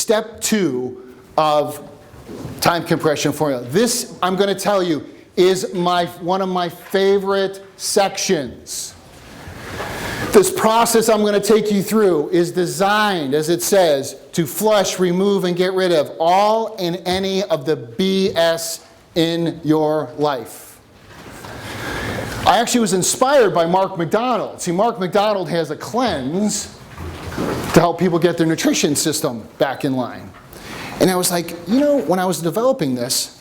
step 2 of time compression formula. This, I'm going to tell you, is one of my favorite sections. This process I'm going to take you through is designed, as it says, to flush, remove, and get rid of all and any of the BS in your life. I actually was inspired by Mark McDonald. See, Mark McDonald has a cleanse to help people get their nutrition system back in line. And I was like, you know, when I was developing this,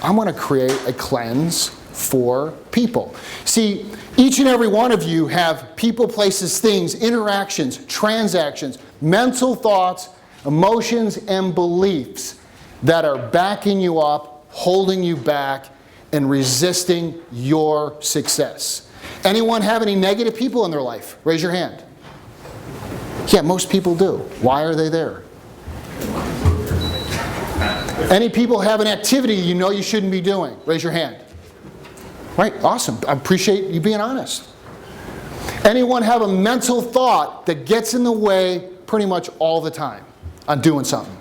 I'm going to create a cleanse for people. See, each and every one of you have people, places, things, interactions, transactions, mental thoughts, emotions, and beliefs that are backing you up, holding you back, and resisting your success. Anyone have any negative people in their life? Raise your hand. Yeah, most people do. Why are they there? Any people have an activity you know you shouldn't be doing? Raise your hand. Right, awesome. I appreciate you being honest. Anyone have a mental thought that gets in the way pretty much all the time on doing something?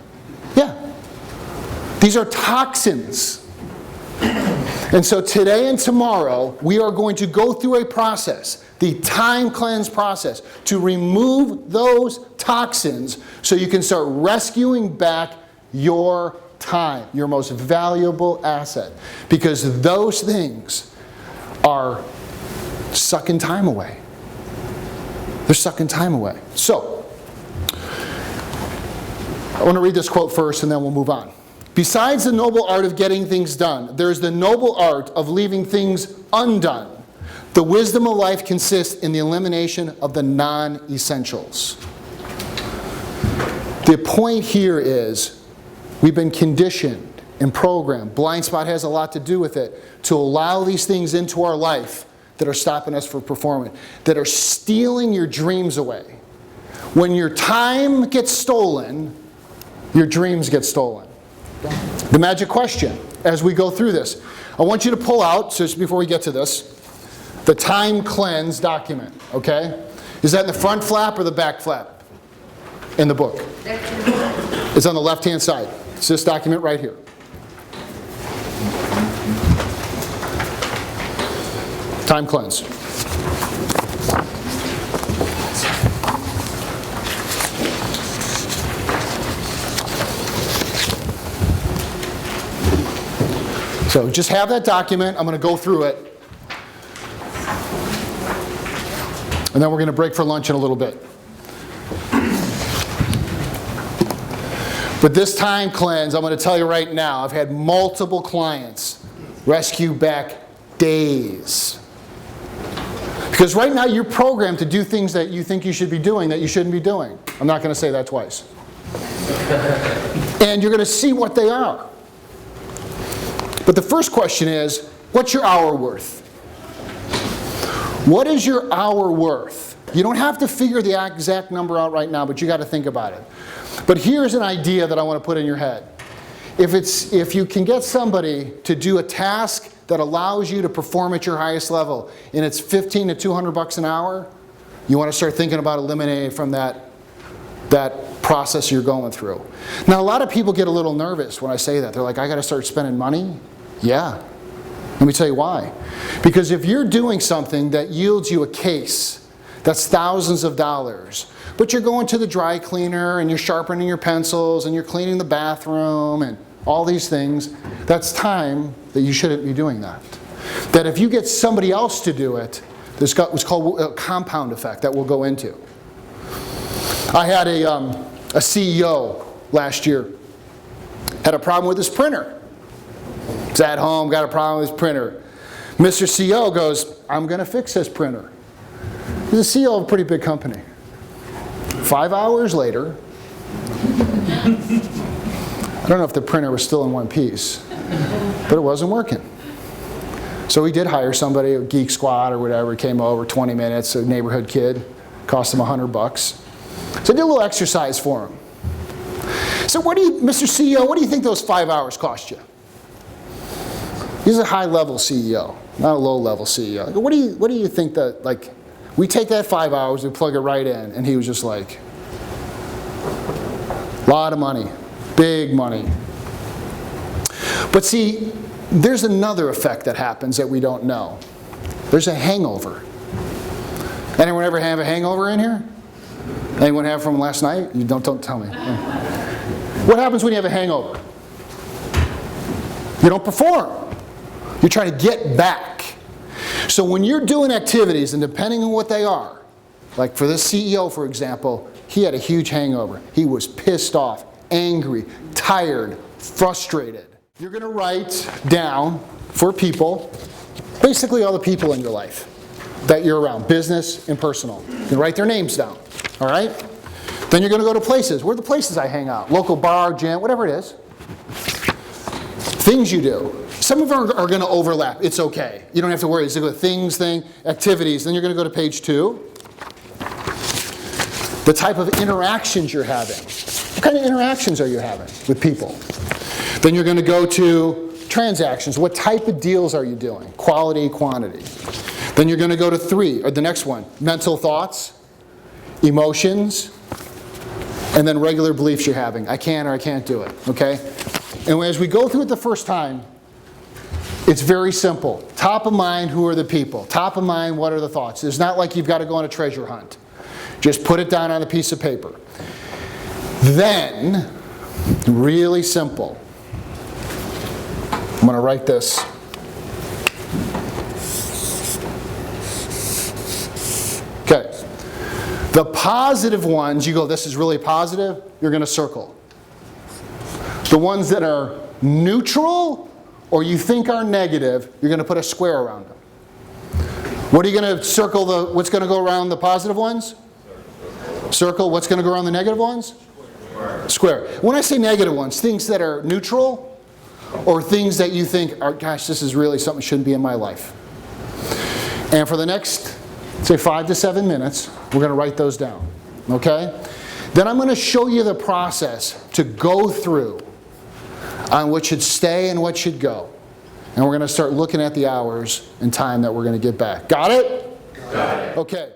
Yeah. These are toxins. And so today and tomorrow, we are going to go through a process, the time cleanse process, to remove those toxins so you can start rescuing back your time, your most valuable asset. Because those things are sucking time away. They're sucking time away. So, I want to read this quote first and then we'll move on. Besides the noble art of getting things done, there's the noble art of leaving things undone. The wisdom of life consists in the elimination of the non-essentials. The point here is we've been conditioned and programmed. Blind spot has a lot to do with it, to allow these things into our life that are stopping us from performing, that are stealing your dreams away. When your time gets stolen, your dreams get stolen. The magic question as we go through this. I want you to pull out, just before we get to this, the time cleanse document, okay? Is that in the front flap or the back flap in the book? It's on the left-hand side. It's this document right here. Time cleanse. So just have that document. I'm going to go through it. And then we're going to break for lunch in a little bit. But this time cleanse, I'm going to tell you right now, I've had multiple clients rescue back days. Because right now you're programmed to do things that you think you should be doing that you shouldn't be doing. I'm not going to say that twice. And you're going to see what they are. But the first question is, what's your hour worth? What is your hour worth? You don't have to figure the exact number out right now, but you got to think about it. But here's an idea that I want to put in your head. If you can get somebody to do a task that allows you to perform at your highest level, and it's $15 to $200 an hour, you want to start thinking about eliminating from that process you're going through. Now, a lot of people get a little nervous when I say that. They're like, I got to start spending money? Yeah. Let me tell you why. Because if you're doing something that yields you a case that's thousands of dollars, but you're going to the dry cleaner and you're sharpening your pencils and you're cleaning the bathroom and all these things, that's time that you shouldn't be doing that. That if you get somebody else to do it, there's what's called a compound effect that we'll go into. I had a CEO last year, had a problem with his printer. He's at home, got a problem with his printer. Mr. CEO goes, I'm going to fix this printer. He's the CEO of a pretty big company. 5 hours later, I don't know if the printer was still in one piece, but it wasn't working. So he did hire somebody, a Geek Squad or whatever, came over, 20 minutes, a neighborhood kid, cost him $100. So I did a little exercise for him. So Mr. CEO, what do you think those 5 hours cost you? He's a high-level CEO, not a low-level CEO. I go, what do you think that, like, we take that 5 hours, we plug it right in, and he was just like, a lot of money. Big money. But see, there's another effect that happens that we don't know. There's a hangover. Anyone ever have a hangover in here? Anyone have from last night? You don't tell me. What happens when you have a hangover? You don't perform. You're trying to get back. So when you're doing activities, and depending on what they are, like for this CEO, for example, he had a huge hangover. He was pissed off, angry, tired, frustrated. You're going to write down for people, basically all the people in your life that you're around, business and personal. You can write their names down, all right? Then you're going to go to places. Where are the places I hang out? Local bar, gym, whatever it is. Things you do. Some of them are going to overlap. It's okay. You don't have to worry. It's a things, activities. Then you're going to go to page 2. The type of interactions you're having. What kind of interactions are you having with people? Then you're going to go to transactions. What type of deals are you doing? Quality, quantity. Then you're going to go to 3, or the next one, mental thoughts, emotions, and then regular beliefs you're having. I can or I can't do it, okay? And as we go through it the first time, it's very simple. Top of mind, who are the people? Top of mind, what are the thoughts? It's not like you've got to go on a treasure hunt. Just put it down on a piece of paper. Then, really simple. I'm going to write this. Okay. The positive ones, you go, this is really positive, you're going to circle. The ones that are neutral or you think are negative, you're going to put a square around them. What are you going to circle? What's going to go around the positive ones? Circle. What's going to go around the negative ones? Square. When I say negative ones, things that are neutral or things that you think are, gosh, this is really something that shouldn't be in my life. And for the next, say 5 to 7 minutes, we're going to write those down. Okay? Then I'm going to show you the process to go through on what should stay and what should go. And we're going to start looking at the hours and time that we're going to get back. Got it? Got it. Okay.